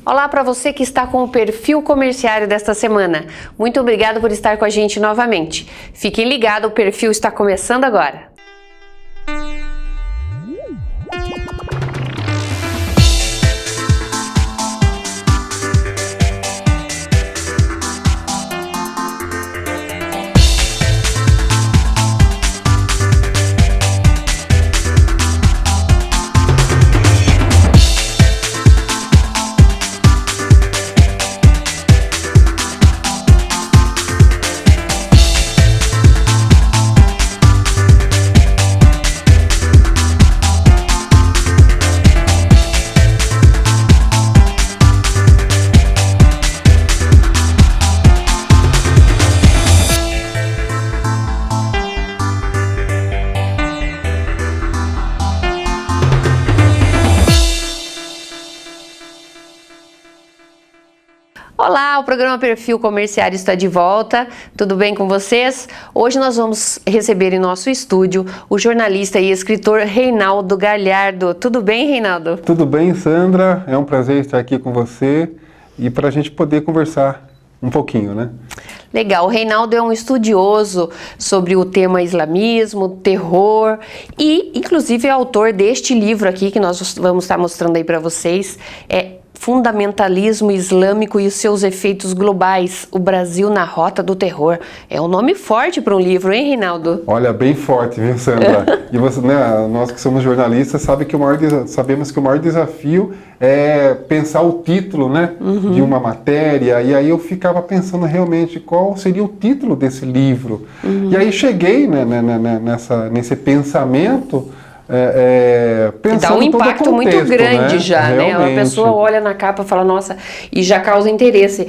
Olá para você que está com o perfil comerciário desta semana. Muito obrigado por estar com a gente novamente. Fiquem ligados, o perfil está começando agora. Olá, o programa Perfil Comerciário está de volta. Tudo bem com vocês? Hoje nós vamos receber em nosso estúdio o jornalista e escritor Reinaldo Galhardo. Tudo bem, Reinaldo? Tudo bem, Sandra. É um prazer estar aqui com você e para a gente poder conversar um pouquinho, né? Legal, o Reinaldo é um estudioso sobre o tema islamismo, terror e, inclusive, é autor deste livro aqui que nós vamos estar mostrando aí para vocês. Fundamentalismo Islâmico e os seus efeitos globais, o Brasil na Rota do Terror. É um nome forte para um livro, hein, Reinaldo? Olha, bem forte, viu, Sandra? E você, né, nós que somos jornalistas sabemos que o maior desafio é pensar o título, né, de uma matéria, e aí eu ficava pensando realmente qual seria o título desse livro. E aí cheguei, né, nesse pensamento, dá um impacto muito grande, né? Já, realmente, né? A pessoa olha na capa e fala, nossa, e já causa interesse.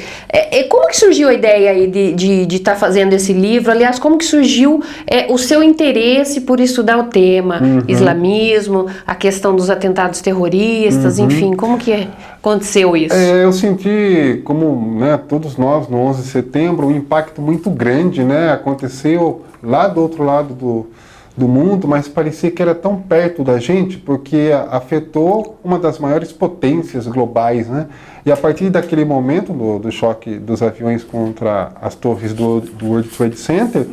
Como que surgiu a ideia aí de estar fazendo esse livro? Aliás, como que surgiu o seu interesse por estudar o tema islamismo, a questão dos atentados terroristas, enfim, como que aconteceu isso? Eu senti, como, né, todos nós, no 11 de setembro, um impacto muito grande, né? Aconteceu lá do outro lado do mundo, mas parecia que era tão perto da gente, porque afetou uma das maiores potências globais, né? E a partir daquele momento do choque dos aviões contra as torres do World Trade Center,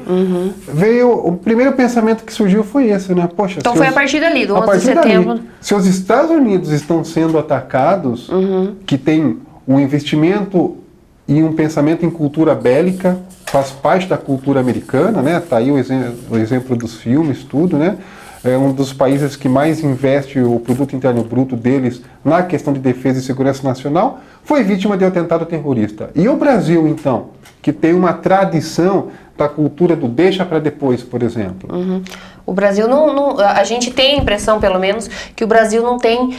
veio o primeiro pensamento que surgiu foi esse, né? Poxa, então foi a partir dali, do 11 de setembro. Se os Estados Unidos estão sendo atacados, que tem um investimento e um pensamento em cultura bélica, faz parte da cultura americana, né? Tá aí o exemplo dos filmes, tudo, né? É um dos países que mais investe o produto interno bruto deles na questão de defesa e segurança nacional, foi vítima de um atentado terrorista. E o Brasil, então, que tem uma tradição da cultura do deixa para depois, por exemplo. O Brasil a gente tem a impressão, pelo menos, que o Brasil não tem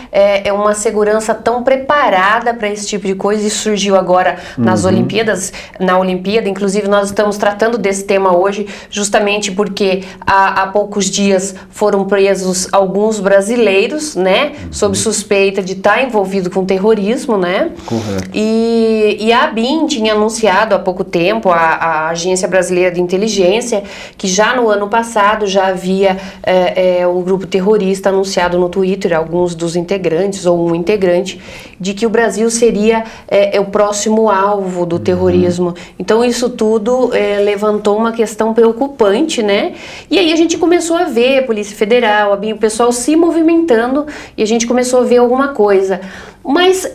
uma segurança tão preparada para esse tipo de coisa. Isso surgiu agora nas Olimpíadas, na Olimpíada. Inclusive, nós estamos tratando desse tema hoje, justamente porque há poucos dias foram presos alguns brasileiros, né, sob suspeita de estar envolvido com terrorismo, né? Correto. E a ABIN tinha anunciado há pouco tempo, a Agência Brasileira de Inteligência, que já no ano passado já havia um grupo terrorista anunciado no Twitter, alguns dos integrantes ou um integrante, de que o Brasil seria o próximo alvo do terrorismo. Então isso tudo levantou uma questão preocupante, né? E aí a gente começou a ver a Polícia Federal, o pessoal se movimentando e a gente começou a ver alguma coisa. Mas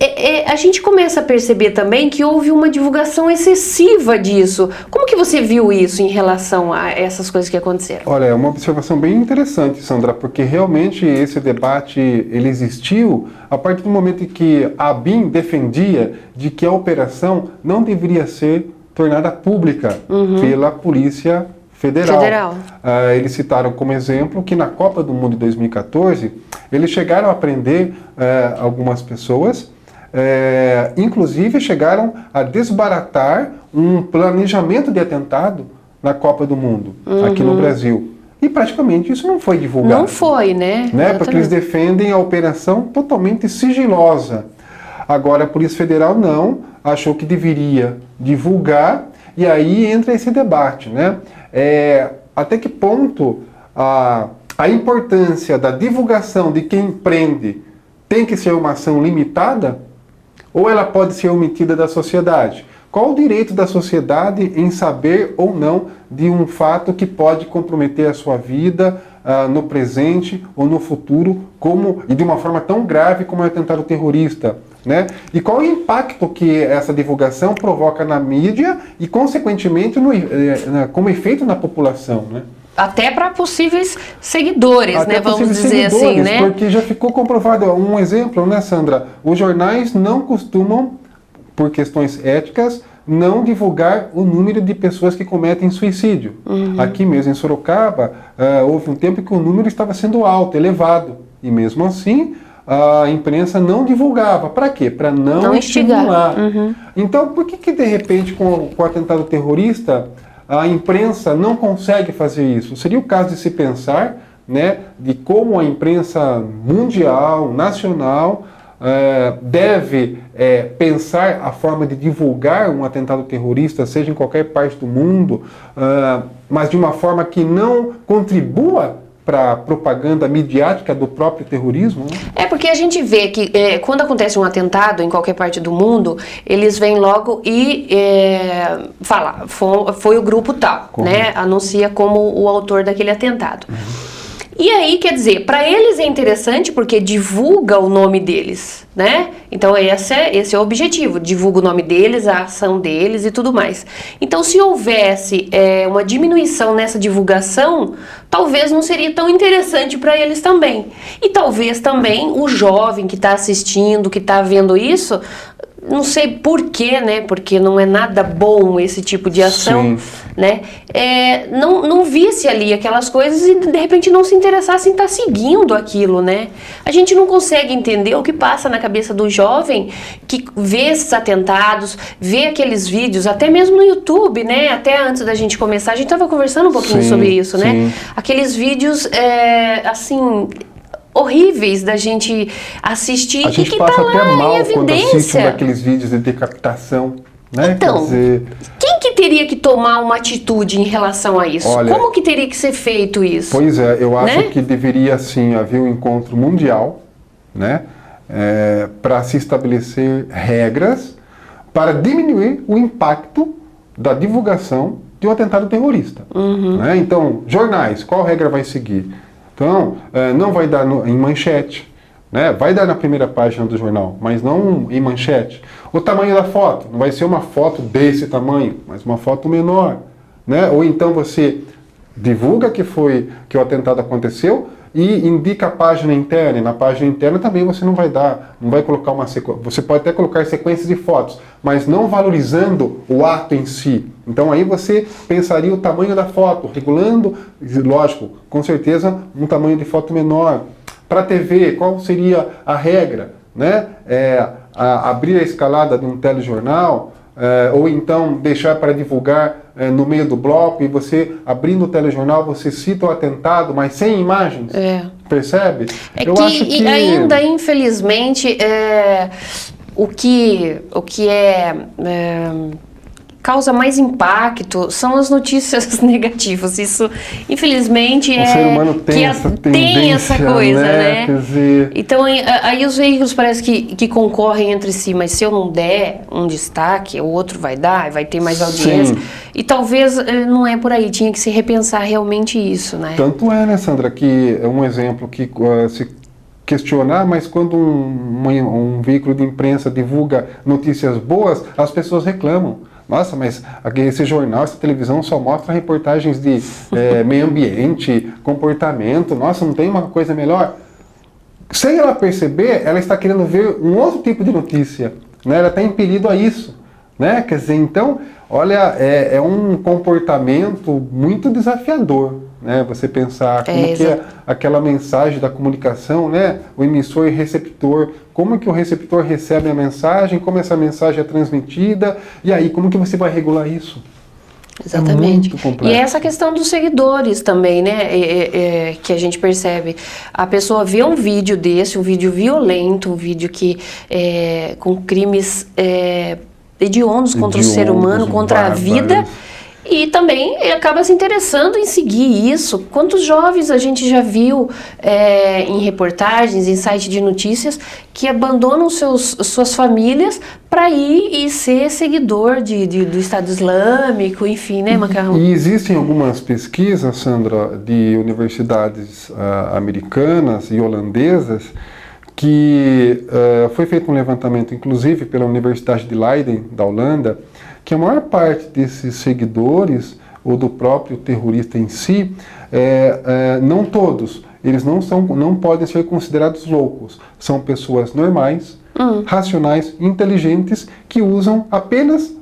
a gente começa a perceber também que houve uma divulgação excessiva disso. Como que você viu isso em relação a essas coisas que aconteceram? Olha, é uma observação bem interessante, Sandra, porque realmente esse debate ele existiu a partir do momento em que a ABIN defendia de que a operação não deveria ser tornada pública pela Polícia Federal. Eles citaram como exemplo que na Copa do Mundo de 2014, eles chegaram a prender algumas pessoas, inclusive chegaram a desbaratar um planejamento de atentado na Copa do Mundo, aqui no Brasil. E praticamente isso não foi divulgado. Não foi, né? Porque eles defendem a operação totalmente sigilosa. Agora a Polícia Federal não, achou que deveria divulgar, e aí entra esse debate, né? Até que ponto a importância da divulgação de quem prende tem que ser uma ação limitada ou ela pode ser omitida da sociedade? Qual o direito da sociedade em saber ou não de um fato que pode comprometer a sua vida no presente ou no futuro, e de uma forma tão grave como é o atentado terrorista? Né? E qual o impacto que essa divulgação provoca na mídia e, consequentemente, como efeito na população? Né? Até para possíveis seguidores, até né? Vamos dizer assim, né? Porque já ficou comprovado. Um exemplo, né, Sandra? Os jornais não costumam, por questões éticas, não divulgar o número de pessoas que cometem suicídio. Aqui mesmo em Sorocaba, houve um tempo que o número estava sendo alto, elevado. E mesmo assim, a imprensa não divulgava. Para quê? Para não estimular. Então, por que de repente, com o atentado terrorista, a imprensa não consegue fazer isso? Seria o caso de se pensar, né, de como a imprensa mundial, nacional, deve pensar a forma de divulgar um atentado terrorista, seja em qualquer parte do mundo, mas de uma forma que não contribua para a propaganda midiática do próprio terrorismo? Né? Porque a gente vê que quando acontece um atentado em qualquer parte do mundo, eles vêm logo e falam, foi o grupo tal, né? Anuncia como o autor daquele atentado. E aí, quer dizer, para eles é interessante porque divulga o nome deles, né? Então esse é o objetivo, divulga o nome deles, a ação deles e tudo mais. Então se houvesse uma diminuição nessa divulgação, talvez não seria tão interessante para eles também. E talvez também o jovem que está assistindo, que está vendo isso, não sei porquê, né? Porque não é nada bom esse tipo de ação, né? Não visse ali aquelas coisas e de repente não se interessasse em estar seguindo aquilo, né? A gente não consegue entender o que passa na cabeça do jovem que vê esses atentados, vê aqueles vídeos, até mesmo no YouTube, né? Até antes da gente começar, a gente estava conversando um pouquinho sobre isso, né? Aqueles vídeos, assim, horríveis da gente assistir. A gente e que passa tá lá até mal quando assiste evidência. Daqueles vídeos de decapitação, né? Então, quer dizer, quem que teria que tomar uma atitude em relação a isso? Olha, como que teria que ser feito isso? Pois é, eu acho né? que deveria sim haver um encontro mundial, né? Para se estabelecer regras para diminuir o impacto da divulgação de um atentado terrorista. Né? Então, jornais, qual regra vai seguir? Então, não vai dar em manchete, né? Vai dar na primeira página do jornal, mas não em manchete. O tamanho da foto, não vai ser uma foto desse tamanho, mas uma foto menor, né? Ou então você divulga que o atentado aconteceu e indica a página interna. E na página interna também você não vai colocar uma sequência. Você pode até colocar sequências de fotos, mas não valorizando o ato em si. Então aí você pensaria o tamanho da foto, regulando, lógico, com certeza um tamanho de foto menor. Para a TV, qual seria a regra? Né? Abrir a escalada de um telejornal, ou então deixar para divulgar no meio do bloco, e você, abrindo o telejornal, você cita o atentado, mas sem imagens. Percebe? Eu acho que ainda, infelizmente, o que causa mais impacto são as notícias negativas. Isso, infelizmente, o ser humano tem essa tendência, tem essa coisa, né? Quer dizer... Então, aí os veículos parece que concorrem entre si, mas se eu não der um destaque, o outro vai dar, vai ter mais audiência. Sim. E talvez não é por aí, tinha que se repensar realmente isso, né? Tanto né, Sandra, que é um exemplo que se questionar, mas quando um veículo de imprensa divulga notícias boas, as pessoas reclamam. Nossa, mas esse jornal, essa televisão só mostra reportagens de meio ambiente, comportamento. Nossa, não tem uma coisa melhor? Sem ela perceber, ela está querendo ver um outro tipo de notícia. Né? Ela está impelido a isso. Né? Quer dizer, então, olha, é um comportamento muito desafiador. Né? Você pensar como que é aquela mensagem da comunicação, né? O emissor e receptor, como que o receptor recebe a mensagem, como essa mensagem é transmitida, e aí como que você vai regular isso? Exatamente. É muito complexo. E essa questão dos seguidores também, né? Que a gente percebe. A pessoa vê um vídeo desse, um vídeo violento, um vídeo que com crimes hediondos contra o ser humano, contra a vida. E também ele acaba se interessando em seguir isso. Quantos jovens a gente já viu em reportagens, em site de notícias, que abandonam suas famílias para ir e ser seguidor do Estado Islâmico, enfim, né, Macarrão? E existem algumas pesquisas, Sandra, de universidades americanas e holandesas, que foi feito um levantamento, inclusive pela Universidade de Leiden, da Holanda, que a maior parte desses seguidores, ou do próprio terrorista em si, não todos, eles não podem ser considerados loucos. São pessoas normais, racionais, inteligentes, que usam apenas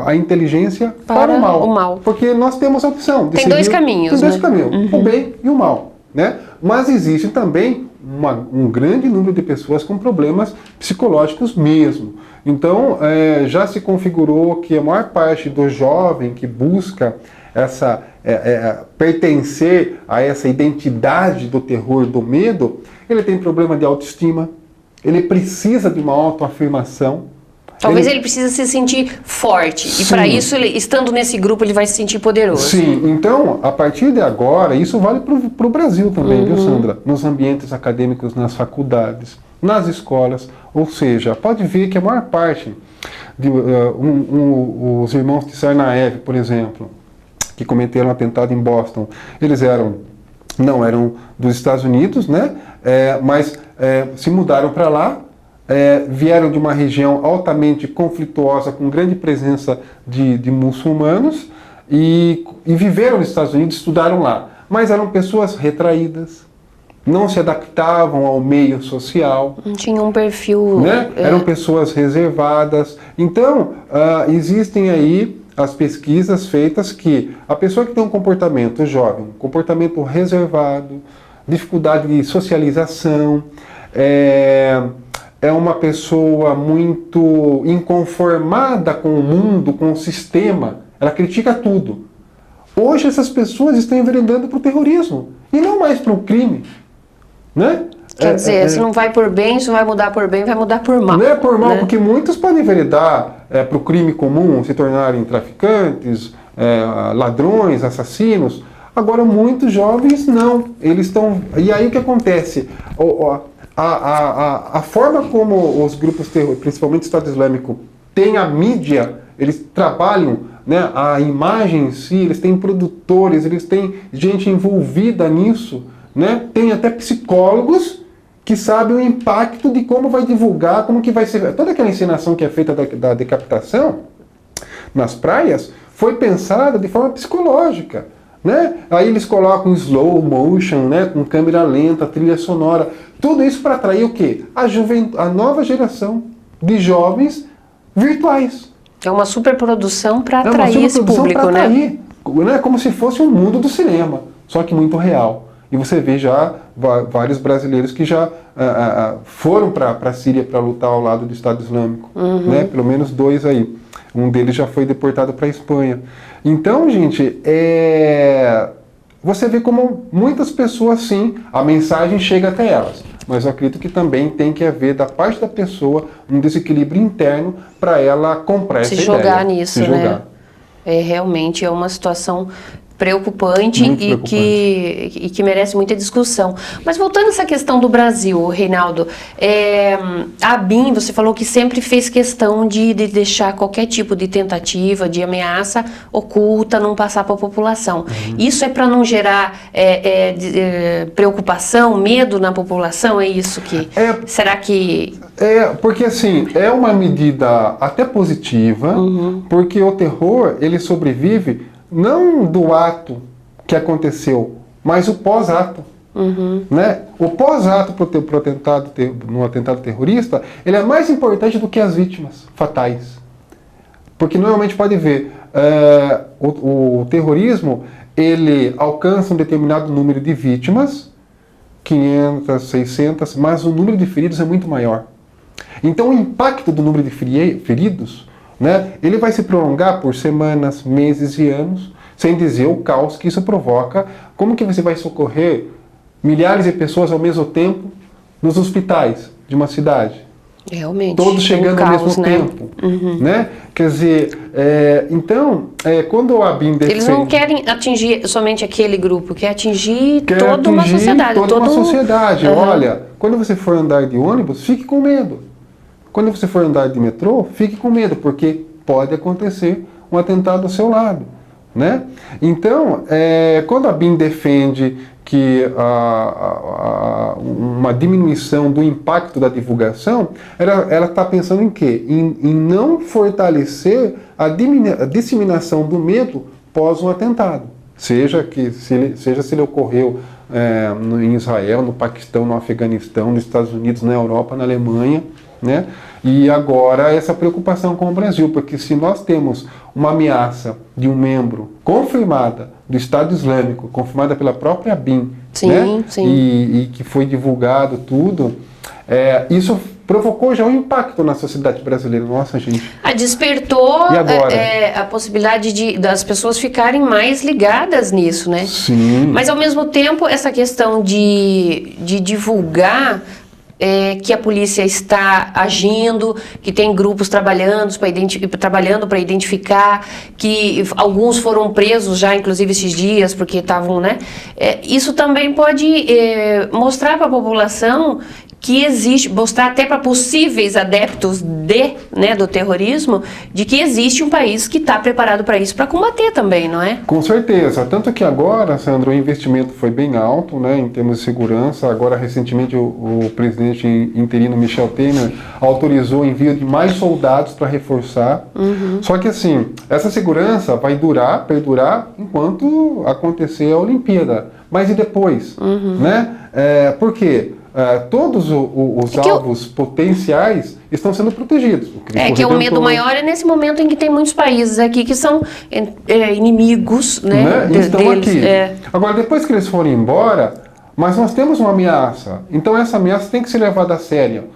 a inteligência para o mal. Porque nós temos a opção de Tem dois caminhos, tem dois caminhos, o bem e o mal, né? Mas existe também um grande número de pessoas com problemas psicológicos mesmo. Então, já se configurou que a maior parte do jovem que busca pertencer a essa identidade do terror, do medo, ele tem problema de autoestima, ele precisa de uma autoafirmação. Talvez ele precise se sentir forte. Sim. E para isso, estando nesse grupo, ele vai se sentir poderoso. Sim, então, a partir de agora, isso vale para o Brasil também, viu, Sandra? Nos ambientes acadêmicos, nas faculdades, nas escolas. Ou seja, pode ver que a maior parte, os irmãos de Tsarnaev, por exemplo, que cometeram um atentado em Boston, eles não eram dos Estados Unidos, né? Mas se mudaram para lá, vieram de uma região altamente conflituosa, com grande presença de muçulmanos, e viveram nos Estados Unidos, estudaram lá. Mas eram pessoas retraídas, não se adaptavam ao meio social. Não tinham um perfil... Né? Eram pessoas reservadas. Então, existem aí as pesquisas feitas que a pessoa que tem um comportamento jovem, um comportamento reservado, dificuldade de socialização, é uma pessoa muito inconformada com o mundo, com o sistema, ela critica tudo. Hoje essas pessoas estão enveredando para o terrorismo e não mais para o crime. Né? Quer dizer, se não vai por bem, se não vai mudar por bem, vai mudar por mal. Não é por mal, né? Porque muitos podem enveredar para o crime comum, se tornarem traficantes, ladrões, assassinos. Agora, muitos jovens não. Eles estão... E aí o que acontece? A forma como os grupos terroristas, principalmente o Estado Islâmico, têm a mídia, eles trabalham, né, a imagem em si, eles têm produtores, eles têm gente envolvida nisso, né? Tem até psicólogos que sabem o impacto de como vai divulgar, como que vai ser. Toda aquela encenação que é feita da decapitação nas praias foi pensada de forma psicológica. Né? Aí eles colocam slow motion, né, com câmera lenta, trilha sonora, tudo isso para atrair o quê? A nova geração de jovens virtuais. É uma superprodução para atrair esse público, né? Como se fosse um mundo do cinema, só que muito real. E você vê já vários brasileiros que já foram para a Síria para lutar ao lado do Estado Islâmico, né? Pelo menos 2 aí. Um deles já foi deportado para a Espanha. Então, gente, você vê como muitas pessoas, sim, a mensagem chega até elas. Mas eu acredito que também tem que haver, da parte da pessoa, um desequilíbrio interno para ela comprar essa ideia. Se jogar nisso, né? Realmente é uma situação preocupante, e que merece muita discussão. Mas voltando a essa questão do Brasil, Reinaldo, a ABIN, você falou que sempre fez questão de deixar qualquer tipo de tentativa, de ameaça oculta, não passar para a população. Isso é para não gerar preocupação, medo na população? É isso que... Será que... Porque assim, é uma medida até positiva, porque o terror, ele sobrevive não do ato que aconteceu, mas o pós-ato. Né? O pós-ato no atentado terrorista, ele é mais importante do que as vítimas fatais. Porque normalmente pode ver, o terrorismo, ele alcança um determinado número de vítimas, 500, 600, mas o número de feridos é muito maior. Então o impacto do número de feridos, né, ele vai se prolongar por semanas, meses e anos, sem dizer o caos que isso provoca. Como que você vai socorrer milhares de pessoas ao mesmo tempo nos hospitais de uma cidade? Realmente. Todos chegando ao caos, mesmo tempo. Né? Quer dizer, então, quando a ABIN defende... Eles não querem atingir somente aquele grupo, quer atingir toda uma sociedade. Toda uma sociedade. Olha, quando você for andar de ônibus, fique com medo. Quando você for andar de metrô, fique com medo, porque pode acontecer um atentado ao seu lado. Né? Então, quando a ABIN defende que uma diminuição do impacto da divulgação, ela está pensando em quê? Em não fortalecer a disseminação do medo pós um atentado. Seja se ele ocorreu em Israel, no Paquistão, no Afeganistão, nos Estados Unidos, na Europa, na Alemanha, né? E agora essa preocupação com o Brasil, porque se nós temos uma ameaça de um membro confirmada do Estado Islâmico, confirmada pela própria ABIN, sim, né? Sim. E que foi divulgado tudo, isso provocou já um impacto na sociedade brasileira. Nossa, gente. Despertou a possibilidade das pessoas ficarem mais ligadas nisso, né? Sim. Mas ao mesmo tempo, essa questão de divulgar que a polícia está agindo, que tem grupos trabalhando para identificar, que alguns foram presos já, inclusive esses dias, porque estavam, né? Isso também pode mostrar para a população que existe, mostrar até para possíveis adeptos do terrorismo, de que existe um país que está preparado para isso, para combater também, não é? Com certeza. Tanto que agora, Sandra, o investimento foi bem alto, né, em termos de segurança. Agora, recentemente, o presidente interino Michel Temer autorizou o envio de mais soldados para reforçar. Só que, assim, essa segurança vai perdurar enquanto acontecer a Olimpíada. Mas e depois? Né? Por quê? Todos os alvos potenciais estão sendo protegidos. Que o medo maior é nesse momento em que tem muitos países aqui que são inimigos, né? Estão aqui. Agora, depois que eles forem embora, mas nós temos uma ameaça. Então essa ameaça tem que ser levada a sério.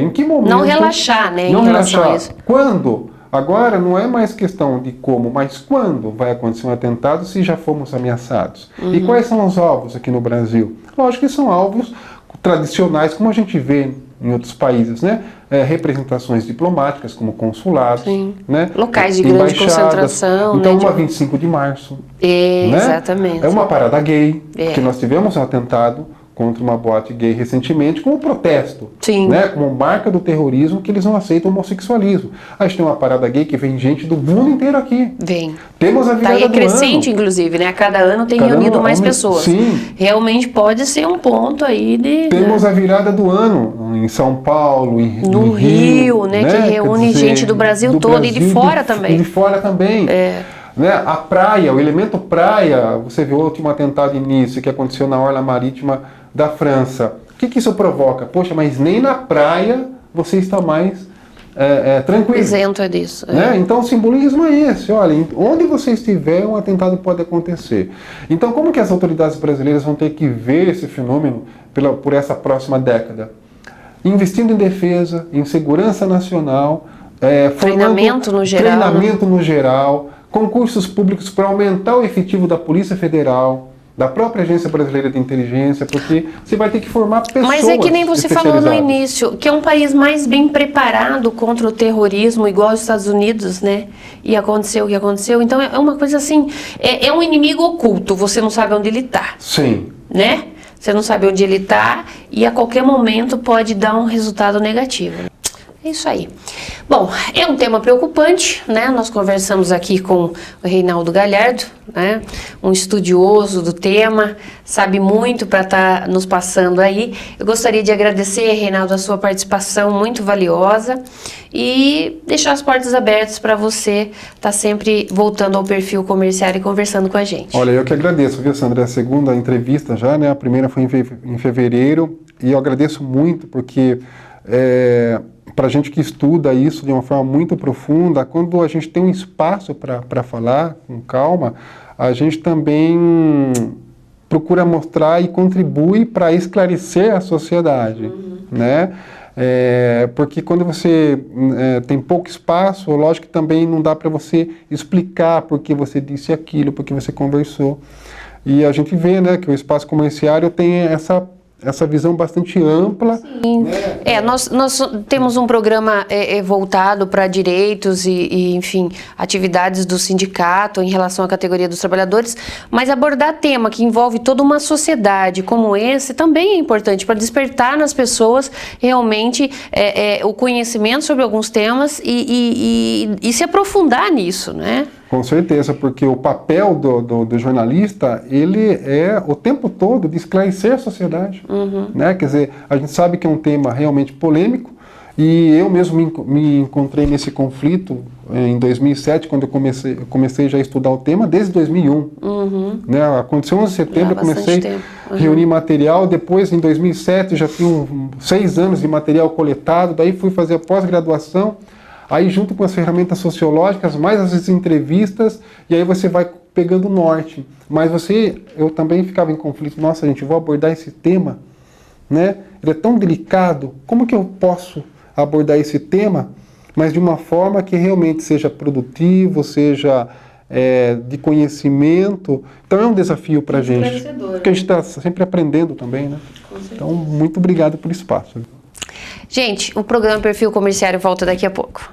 Em que momento? Não relaxar, né? Não em relaxar. Relação a isso. Quando? Agora não é mais questão de como, mas quando vai acontecer um atentado se já fomos ameaçados. E quais são os alvos aqui no Brasil? Lógico que são alvos tradicionais, como a gente vê em outros países, né? Representações diplomáticas, como consulados, né? Locais de grande concentração. Então, uma 25 de março. Né? Exatamente. É uma parada gay, porque nós tivemos um atentado contra uma boate gay recentemente como protesto, né? Como marca do terrorismo que eles não aceitam o homossexualismo. A gente tem uma parada gay que vem gente do mundo inteiro aqui. Temos a virada do ano. Crescente, inclusive, né? A cada ano tem reunido mais pessoas. Sim. Realmente pode ser um ponto aí de... Temos a virada do ano em São Paulo, no Rio, né? Que reúne gente do Brasil todo e de fora também. De fora também. Né? A praia, o elemento praia, você viu o último atentado início que aconteceu na orla marítima da França. O que isso provoca? Poxa, mas nem na praia você está mais tranquilo. Isento disso. Né? Então o simbolismo é esse. Olha, onde você estiver, um atentado pode acontecer. Então como que as autoridades brasileiras vão ter que ver esse fenômeno por essa próxima década? Investindo em defesa, em segurança nacional, treinamento no geral, concursos públicos para aumentar o efetivo da Polícia Federal, da própria Agência Brasileira de Inteligência, porque você vai ter que formar pessoas. Mas é que nem você falou no início, que é um país mais bem preparado contra o terrorismo, igual os Estados Unidos, né? E aconteceu o que aconteceu. Então é uma coisa assim, é um inimigo oculto, você não sabe onde ele está. Sim. Né? Você não sabe onde ele está e a qualquer momento pode dar um resultado negativo. É isso aí. Bom, é um tema preocupante, né? Nós conversamos aqui com o Reinaldo Galhardo, né? Um estudioso do tema, sabe muito para estar nos passando aí. Eu gostaria de agradecer, Reinaldo, a sua participação muito valiosa e deixar as portas abertas para você estar sempre voltando ao Perfil Comerciário e conversando com a gente. Olha, eu que agradeço, viu, Sandra? É a segunda entrevista já, né? A primeira foi em fevereiro e eu agradeço muito porque... para a gente que estuda isso de uma forma muito profunda, quando a gente tem um espaço para falar com calma, a gente também procura mostrar e contribui para esclarecer a sociedade, né? Porque quando você tem pouco espaço, lógico que também não dá para você explicar por que você disse aquilo, por que você conversou. E a gente vê, né, que o espaço comerciário tem essa visão bastante ampla. Sim. Né? Nós temos um programa voltado para direitos e, enfim, atividades do sindicato em relação à categoria dos trabalhadores, mas abordar tema que envolve toda uma sociedade como esse também é importante para despertar nas pessoas realmente o conhecimento sobre alguns temas e se aprofundar nisso, né? Com certeza, porque o papel do jornalista, ele é o tempo todo de esclarecer a sociedade. Né? Quer dizer, a gente sabe que é um tema realmente polêmico, e eu mesmo me encontrei nesse conflito em 2007, quando eu comecei já a estudar o tema, desde 2001. Né? Aconteceu 11 de setembro, eu comecei a reunir material, depois em 2007 já tinha 6 anos de material coletado, daí fui fazer a pós-graduação. Aí junto com as ferramentas sociológicas, mais as entrevistas, e aí você vai pegando o norte. Mas eu também ficava em conflito, nossa gente, vou abordar esse tema, né? Ele é tão delicado, como que eu posso abordar esse tema, mas de uma forma que realmente seja produtivo, seja de conhecimento. Então é um desafio para a gente, porque a gente está sempre aprendendo também, né? Então, muito obrigado pelo espaço. Gente, o programa Perfil Comerciário volta daqui a pouco.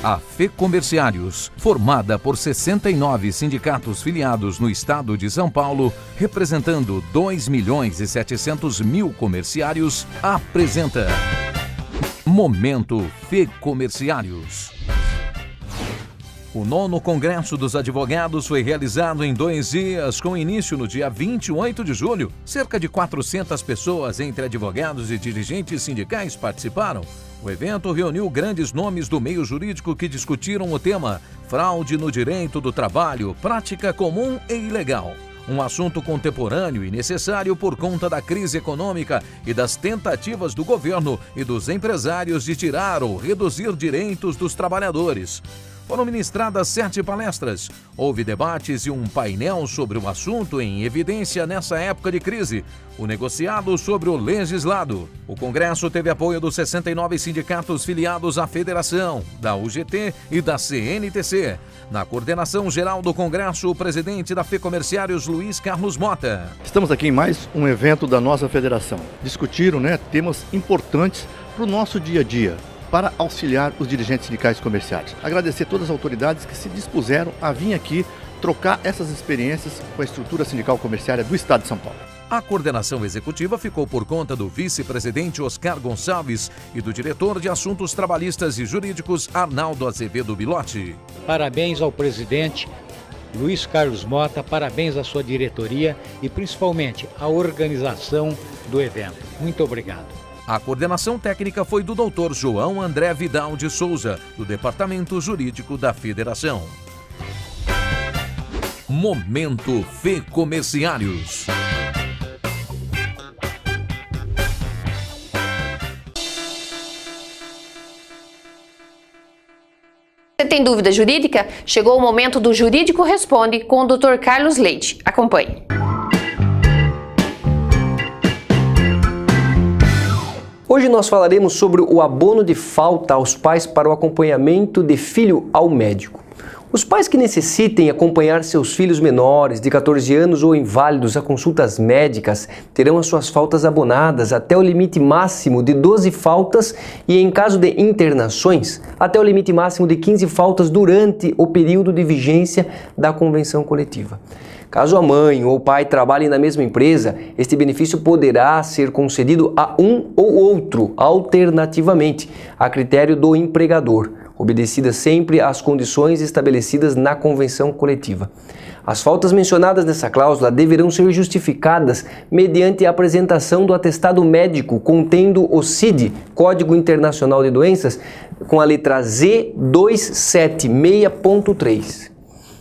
A FEComerciários, formada por 69 sindicatos filiados no estado de São Paulo, representando 2.700.000 comerciários, apresenta Momento FEComerciários. O 9º Congresso dos Advogados foi realizado em 2 dias, com início no dia 28 de julho. Cerca de 400 pessoas, entre advogados e dirigentes sindicais, participaram. O evento reuniu grandes nomes do meio jurídico que discutiram o tema fraude no direito do trabalho, prática comum e ilegal. Um assunto contemporâneo e necessário por conta da crise econômica e das tentativas do governo e dos empresários de tirar ou reduzir direitos dos trabalhadores. Foram ministradas 7 palestras, houve debates e um painel sobre o assunto em evidência nessa época de crise, o negociado sobre o legislado. O Congresso teve apoio dos 69 sindicatos filiados à Federação, da UGT e da CNTC. Na coordenação geral do Congresso, o presidente da FEComerciários, Luiz Carlos Mota. Estamos aqui em mais um evento da nossa federação. Discutiram, temas importantes para o nosso dia a dia, para auxiliar os dirigentes sindicais comerciais. Agradecer todas as autoridades que se dispuseram a vir aqui trocar essas experiências com a estrutura sindical comerciária do Estado de São Paulo. A coordenação executiva ficou por conta do vice-presidente Oscar Gonçalves e do diretor de Assuntos Trabalhistas e Jurídicos, Arnaldo Azevedo Bilotti. Parabéns ao presidente Luiz Carlos Mota, parabéns à sua diretoria e principalmente à organização do evento. Muito obrigado. A coordenação técnica foi do Dr. João André Vidal de Souza, do Departamento Jurídico da Federação. Momento FEComerciários. Você tem dúvida jurídica? Chegou o momento do Jurídico Responde com o Dr. Carlos Leite. Acompanhe. Hoje nós falaremos sobre o abono de falta aos pais para o acompanhamento de filho ao médico. Os pais que necessitem acompanhar seus filhos menores de 14 anos ou inválidos a consultas médicas terão as suas faltas abonadas até o limite máximo de 12 faltas e, em caso de internações, até o limite máximo de 15 faltas durante o período de vigência da convenção coletiva. Caso a mãe ou o pai trabalhem na mesma empresa, este benefício poderá ser concedido a um ou outro, alternativamente, a critério do empregador, obedecidas sempre às condições estabelecidas na convenção coletiva. As faltas mencionadas nessa cláusula deverão ser justificadas mediante a apresentação do atestado médico contendo o CID, Código Internacional de Doenças, com a letra Z276.3.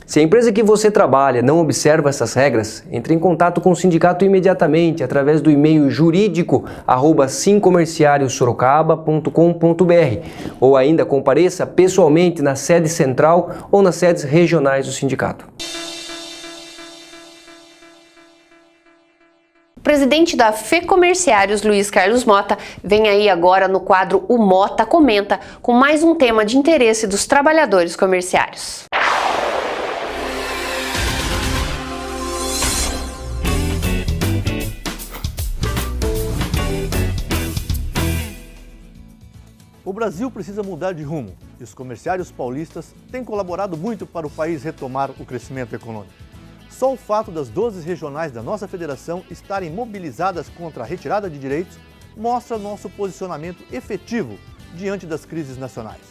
Se a empresa que você trabalha não observa essas regras, entre em contato com o sindicato imediatamente através do e-mail jurídico@simcomerciariossorocaba.com.br ou ainda compareça pessoalmente na sede central ou nas sedes regionais do sindicato. O presidente da FEComerciários, Luiz Carlos Mota, vem aí agora no quadro O Mota Comenta, com mais um tema de interesse dos trabalhadores comerciários. O Brasil precisa mudar de rumo e os comerciários paulistas têm colaborado muito para o país retomar o crescimento econômico. Só o fato das 12 regionais da nossa federação estarem mobilizadas contra a retirada de direitos mostra nosso posicionamento efetivo diante das crises nacionais.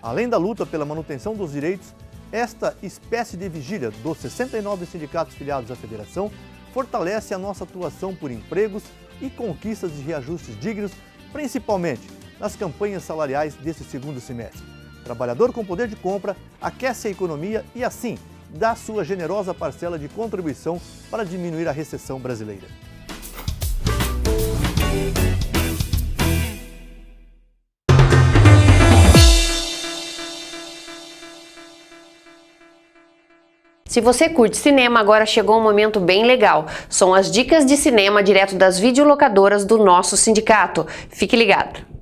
Além da luta pela manutenção dos direitos, esta espécie de vigília dos 69 sindicatos filiados à federação fortalece a nossa atuação por empregos e conquistas de reajustes dignos, principalmente nas campanhas salariais desse segundo semestre. O trabalhador com poder de compra aquece a economia e, assim, dá sua generosa parcela de contribuição para diminuir a recessão brasileira. Se você curte cinema, agora chegou um momento bem legal. São as dicas de cinema direto das videolocadoras do nosso sindicato. Fique ligado!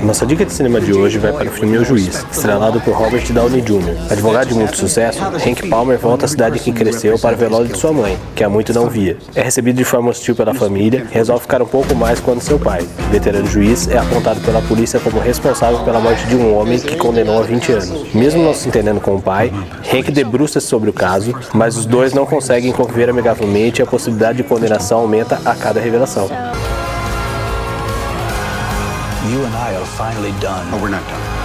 Nossa dica de cinema de hoje vai para o filme O Juiz, estrelado por Robert Downey Jr. Advogado de muito sucesso, Hank Palmer volta à cidade em que cresceu para o velório de sua mãe, que há muito não via. É recebido de forma hostil pela família e resolve ficar um pouco mais quando seu pai, veterano juiz, é apontado pela polícia como responsável pela morte de um homem que condenou a 20 anos. Mesmo não se entendendo com o pai, Hank debruça-se sobre o caso, mas os dois não conseguem conviver amigavelmente e a possibilidade de condenação aumenta a cada revelação. You and I are finally done. Oh, we're not done.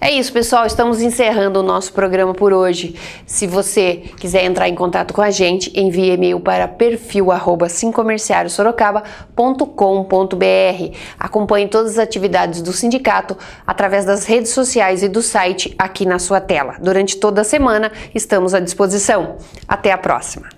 É isso, pessoal. Estamos encerrando o nosso programa por hoje. Se você quiser entrar em contato com a gente, envie e-mail para perfil@cincomerciariosorocaba.com.br. Acompanhe todas as atividades do sindicato através das redes sociais e do site aqui na sua tela. Durante toda a semana, estamos à disposição. Até a próxima!